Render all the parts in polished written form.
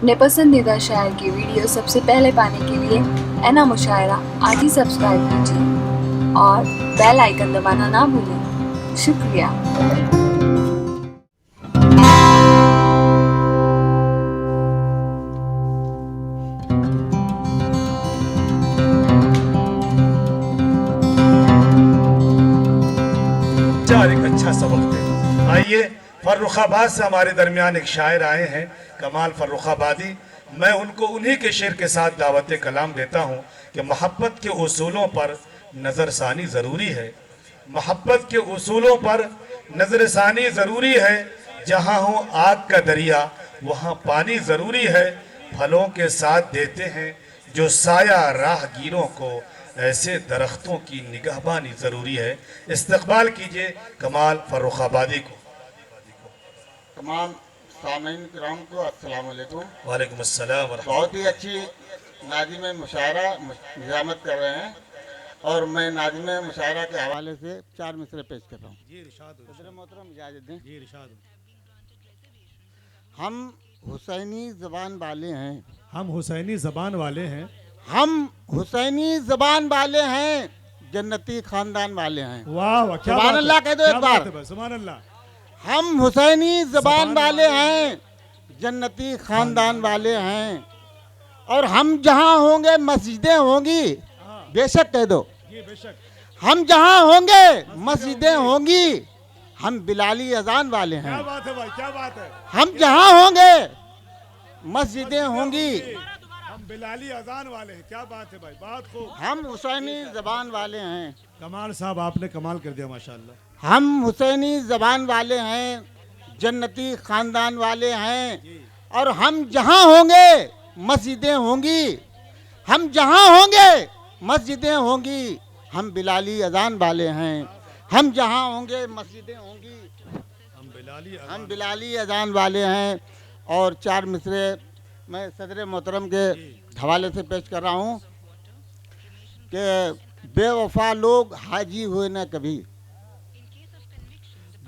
अपने पसंदीदा शायर की वीडियो सबसे पहले पाने के लिए एना मुशायरा आज ही सब्सक्राइब कीजिए और बेल आइकन दबाना ना भूलें। शुक्रिया। एक अच्छा सबक दे। आइए, फर्रुखाबाद से हमारे दरमियान एक शायर आए हैं, कमाल फर्रुखाबादी। मैं उनको उन्हीं के शेर के साथ दावत कलाम देता हूँ कि मोहब्बत के उसूलों पर नज़रसानी ज़रूरी है। मोहब्बत के उसूलों पर नज़रसानी ज़रूरी है। जहाँ हो आग का दरिया वहाँ पानी ज़रूरी है। फलों के साथ देते हैं जो साया राहगीरों को, ऐसे दरख्तों की निगहबानी ज़रूरी है। इस्तकबाल कीजिए कमाल फर्रुखाबादी को। तमाम सामीन किराम को अस्सलाम वालेकुम। वालेकुम अस्सलाम व रहमतुल्लाह। बहुत ही अच्छी नाज़िम मुशायरा निज़ामत कर रहे हैं और मैं नाज़िम मुशायरा के हवाले से 4 मिसरे पेश कर रहा हूँ। सदर मोहतरम इजाज़त दें। हम हुसैनी ज़बान वाले हैं, हम हुसैनी ज़बान वाले हैं, हम हुसैनी ज़बान वाले हैं, जन्नती ख़ानदान वाले हैं। वाह वाह, क्या सुभान बात अल्लाह है, कह दो क्या एक बार। बात है, सुभान अल्लाह। हम हुसैनी ज़बान ज़बान वाले वाले हैं, जन्नती ख़ानदान वाले हैं, और हम जहाँ होंगे मस्जिदें होंगी। बेशक कह दो, ये बेशक। हम जहाँ होंगे मस्जिदें होंगी, हम बिलाली अजान वाले क्या हैं। बात है भाई, क्या बात है। हम जहाँ होंगे मस्जिदें होंगी, हम बिलाली अजान वाले हैं। क्या बात है भाई, बात खूब। हम हुसैनी ज़बान वाले हैं। कमाल साहब, आपने कमाल कर दिया माशाल्लाह। हम हुसैनी ज़बान वाले हैं, जन्नती ख़ानदान वाले हैं, और हम जहाँ होंगे मस्जिदें होंगी। हम जहाँ होंगे मस्जिदें होंगी, हम बिलाली अजान वाले हैं। हम जहाँ होंगे मस्जिदें होंगी, हम बिलाली अजान वाले हैं। और 4 मिसरे मैं सदर मोहतरम के हवाले से पेश कर रहा हूँ कि बेवफा लोग हाजी हुए ना कभी,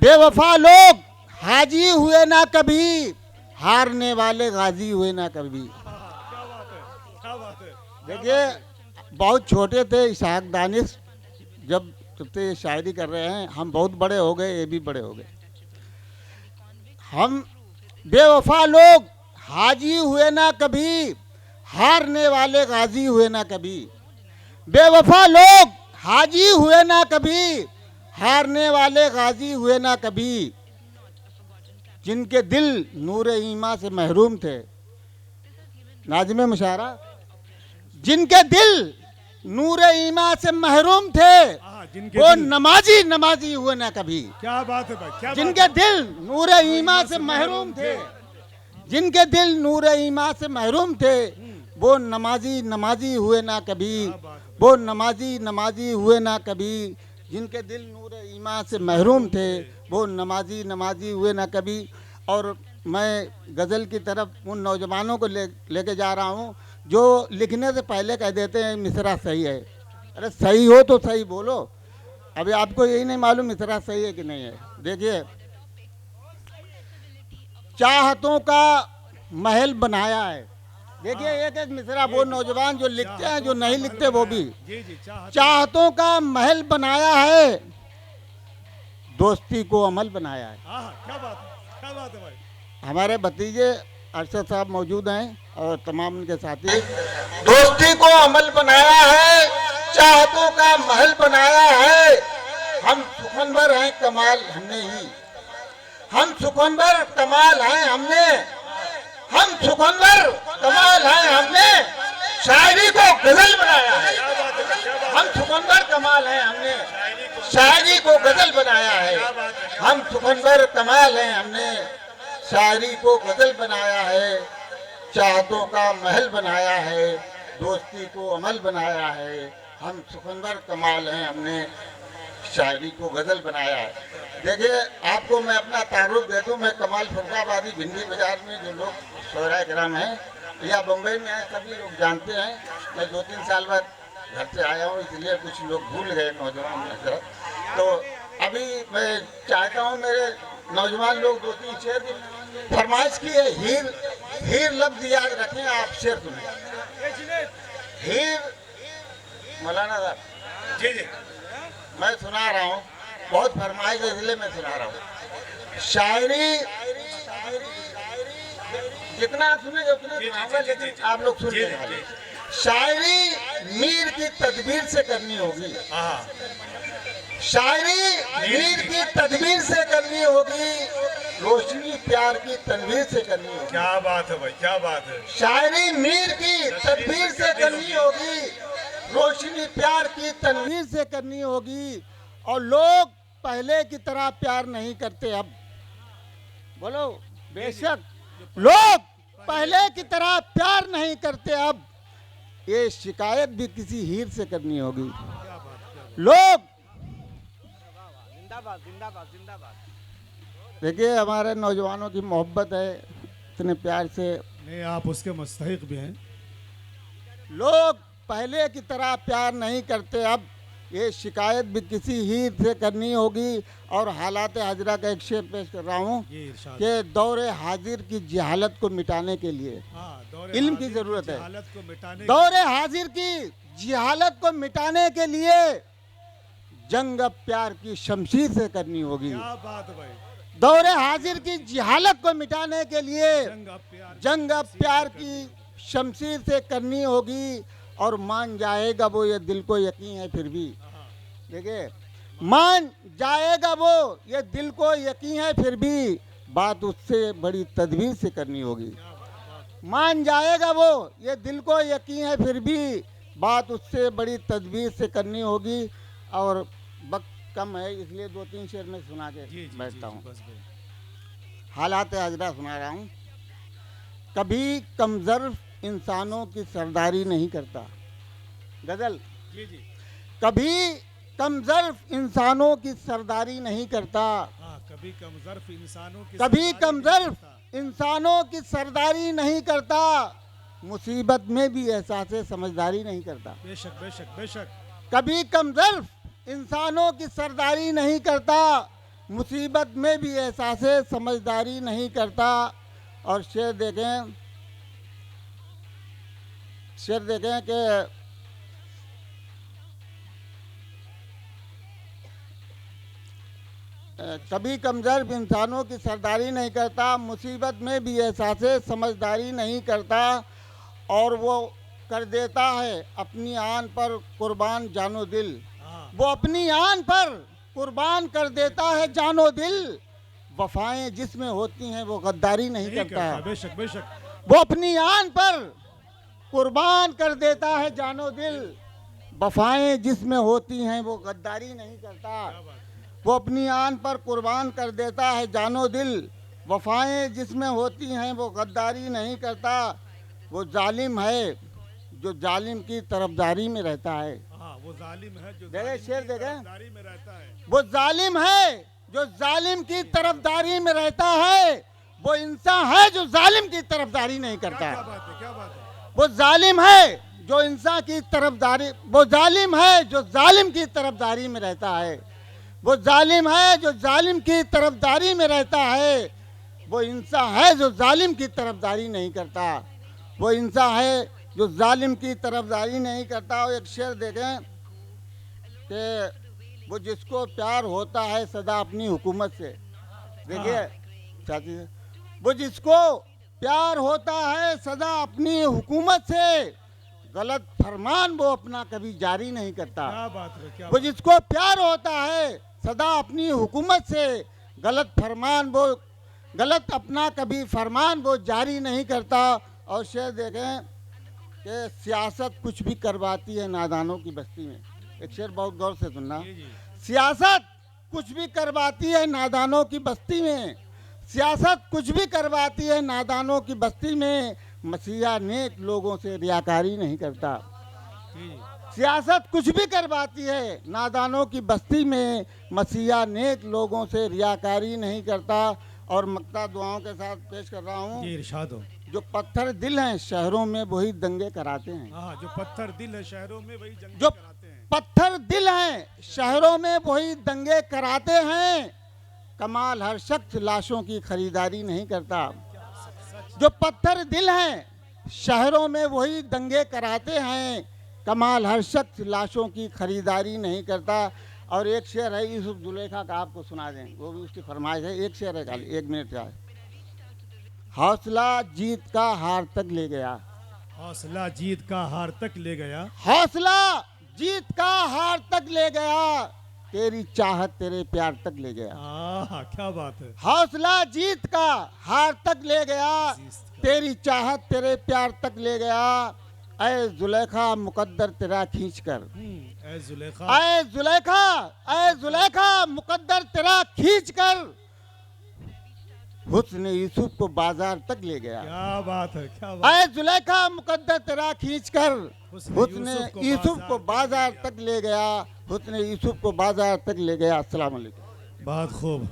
बेवफा लोग हाजी हुए ना कभी, हारने वाले गाजी हुए ना कभी। क्या बात है। देखिए, बहुत छोटे थे इसहाक दानिश जब से ये शायरी कर रहे हैं, हम बहुत बड़े हो गए, ये भी बड़े हो गए। हम बेवफा लोग हाजी हुए ना कभी, हारने वाले गाजी हुए ना कभी। बेवफा लोग हाजी हुए ना कभी, हारने वाले गाजी हुए ना कभी। जिनके दिल नूर ईमा से महरूम थे, नाज़िम मुशायरा, जिनके दिल नूर ईमा से महरूम थे, वो नमाजी नमाजी हुए ना कभी। क्या बात है भाई, क्या जिनके दिल नूर ईमा से महरूम थे, जिनके दिल नूर ईमा से महरूम थे, वो नमाजी नमाजी हुए ना कभी। वो नमाजी नमाजी हुए ना कभी। जिनके दिल नूर ईमा से महरूम थे, वो नमाजी नमाजी हुए ना कभी। और मैं गज़ल की तरफ उन नौजवानों को लेके जा रहा हूँ जो लिखने से पहले कह देते हैं मिसरा सही है। अरे सही हो तो सही बोलो, अभी आपको यही नहीं मालूम मिसरा सही है कि नहीं है। देखिए, चाहतों का महल बनाया है। देखिए, एक एक मिसरा वो नौजवान जो लिखते हैं, जो नहीं लिखते वो भी। चाहतों का महल बनाया है, दोस्ती को अमल बनाया है। क्या बात है, क्या बात है भाई। हमारे भतीजे अरशद साहब मौजूद हैं और तमाम उनके साथी। दोस्ती को अमल बनाया है, चाहतों का महल बनाया है। हम सुखनवर हैं कमाल हमने ही, हम सुखनवर कमाल हैं हमने, हम सुखनवर कमाल हैं हमने, शायरी को गजल बनाया है। हम सुखनवर कमाल हैं हमने, शायरी को गजल बनाया है। हम सुखनवर कमाल हैं हमने, शायरी को गजल बनाया है। चाहतों का महल बनाया है, दोस्ती को अमल बनाया है। हम सुखनवर कमाल हैं हमने, शायरी को गजल बनाया है। देखिए, आपको मैं अपना तारुफ दे दूँ। मैं कमाल फर्रुखाबादी भिंडी बाजार में जो लोग शोरा कराम हैं या बम्बई में हैं, सभी लोग जानते हैं। मैं 2-3 साल बाद घर से आया हूँ, इसलिए कुछ लोग भूल गए नौजवान नजर। तो अभी मैं चाहता हूँ मेरे नौजवान लोग 2-3 शेर फरमाइश की है, हीर हीर लफ्ज याद रखें आप, शेर सुनिए। हीर, मौलाना साहब जी जी मैं सुना रहा हूँ, बहुत फरमाइश है इसलिए मैं सुना रहा हूँ। शायरी जितना आप सुनेंगे उतना सुनाऊंगा, लेकिन आप लोग सुन लेने वाले। शायरी मीर की तदबीर से करनी होगी, हाँ शायरी मीर की तदबीर से करनी होगी, रोशनी प्यार की तनवीर से करनी होगी। क्या बात है भाई, क्या बात है। शायरी मीर की तदबीर से करनी होगी, रोशनी प्यार की तनवीर से करनी होगी। और लोग पहले की तरह प्यार नहीं करते अब। बोलो, बेशक लोग पहले की तरह प्यार नहीं करते अब। ये शिकायत भी किसी हीर से करनी होगी। लोग देखिए, हमारे नौजवानों की मोहब्बत है इतने प्यार से। नहीं, आप उसके मुस्तहिक भी हैं। लोग पहले की तरह प्यार नहीं करते अब। ये शिकायत भी किसी हीर से करनी होगी। और हालात हजरा का एक शेर पेश कर रहा हूँ ये इरशाद। कि दौरे हाजिर की जहालत को मिटाने के लिए हाँ, इल्म की जरूरत है। हालत को मिटाने दौरे हाजिर की जहालत को मिटाने के लिए जंग अब प्यार की शमशीर से करनी होगी। क्या बात है भाई। दौरे हाजिर की जहालत को मिटाने के लिए जंग अब प्यार की शमशीर से करनी होगी। और मान जाएगा वो, ये दिल को यकीन है फिर भी। देखिए, मान जाएगा वो, ये दिल को यकीन है फिर भी, बात उससे बड़ी तदबीर से करनी होगी। मान जाएगा वो, ये दिल को यकीन है फिर भी, बात उससे बड़ी तदबीर से करनी होगी। और वक्त कम है इसलिए 2-3 शेर में सुना के बैठता हूँ। हालात हजरा सुना रहा हूँ। कभी कमजोर इंसानों की सरदारी नहीं करता। गजल। जी जी। कभी कमजोर इंसानों की सरदारी नहीं करता। हाँ, कभी कमजोर इंसानों की कभी कमजोर इंसानों की सरदारी नहीं करता। मुसीबत में भी एहसास समझदारी नहीं करता। बेशक बेशक बेशक। कभी कमजोर इंसानों की सरदारी नहीं करता। मुसीबत में भी एहसास समझदारी नहीं करता। और शेर देखें कि कभी कमजोर इंसानों की सरदारी नहीं करता, मुसीबत में भी एहसास समझदारी नहीं करता। और वो कर देता है अपनी आन पर कुर्बान जानो दिल। वो अपनी आन पर कुर्बान कर देता है जानो दिल। वफाएं जिसमें होती हैं वो गद्दारी नहीं करता। बेशक बेशक। वो अपनी आन पर कुर्बान कर देता है जानो दिल। वफाएं जिसमें होती हैं वो गद्दारी नहीं करता। वो अपनी आन पर कुर्बान कर देता है जानो दिल। वफाएं जिसमें होती हैं वो गद्दारी नहीं करता। वो जालिम है जो जालिम की तरफदारी में रहता है। हाँ, वो जालिम है जो देखे शेर देखे, में रहता है। वो जालिम है जो जालिम की तरफदारी में रहता है। वो इंसान है जो जालिम की तरफदारी नहीं करता। क्या बात है, क्या बात है। वो जालिम है जो इंसान की तरफदारी, वो जालिम है जो जालिम की तरफदारी में रहता है। वो जालिम है जो जालिम की तरफदारी में रहता है। वो इंसान है जो जालिम की तरफदारी नहीं करता। वो इंसान है जो जालिम की तरफदारी नहीं करता। और एक शेर देखें कि वो जिसको प्यार होता है सदा अपनी हुकूमत से। देखिए चाची, वो जिसको प्यार होता है सदा अपनी हुकूमत से, गलत फरमान वो अपना कभी जारी नहीं करता। क्या बात है, क्या वो जिसको प्यार होता है सदा अपनी हुकूमत से, गलत फरमान वो गलत अपना कभी फरमान वो जारी नहीं करता। और शेर देखें कि सियासत कुछ भी करवाती है नादानों की बस्ती में। एक शेर बहुत गौर से सुनना। सियासत कुछ भी करवाती है नादानों की बस्ती में। सियासत कुछ भी करवाती है नादानों की बस्ती में। मसीहा नेक लोगों से रियाकारी नहीं करता। सियासत कुछ भी करवाती है नादानों की बस्ती में। मसीहा नेक लोगों से रियाकारी नहीं करता। और मक्ता दुआओं के साथ पेश कर रहा हूँ। ये इरशाद हो। जो पत्थर दिल हैं शहरों में वही दंगे कराते हैं। हाँ, जो पत्थर दिल है शहरों में वही दंगे जो कराते हैं। पत्थर दिल हैं शहरों में वही दंगे कराते हैं। कमाल हर शख्स लाशों की खरीदारी नहीं करता। जो पत्थर दिल हैं शहरों में वही दंगे कराते हैं, कमाल हर शख्स लाशों की खरीदारी नहीं करता। और एक शेर है यूसुफ जुलेखा का, आपको सुना दें, वो भी उसकी फरमाइश है। एक शेर है खाली, 1 मिनट का है। हौसला जीत का हार तक ले गया, हौसला जीत का हार तक ले गया, हौसला जीत का हार तक ले गया, तेरी चाहत तेरे प्यार तक ले गया। क्या बात है। हौसला जीत का हार तक ले गया, तेरी चाहत तेरे प्यार तक ले गया। ऐ जुलेखा मुकद्दर तेरा खींच कर, ऐ जुलेखा, ऐ जुलेखा, ऐ जुलेखा मुकद्दर तेरा खींच कर, हुस्न यूसुफ को बाजार तक ले गया। क्या बात है, क्या बात। ऐ जुलेखा मुकद्दर तेरा खींच कर, हुस्न यूसुफ को बाजार तक ले गया, हुस्न यूसुफ को बाजार तक ले गया। अस्सलाम वालेकुम। बहुत खूब।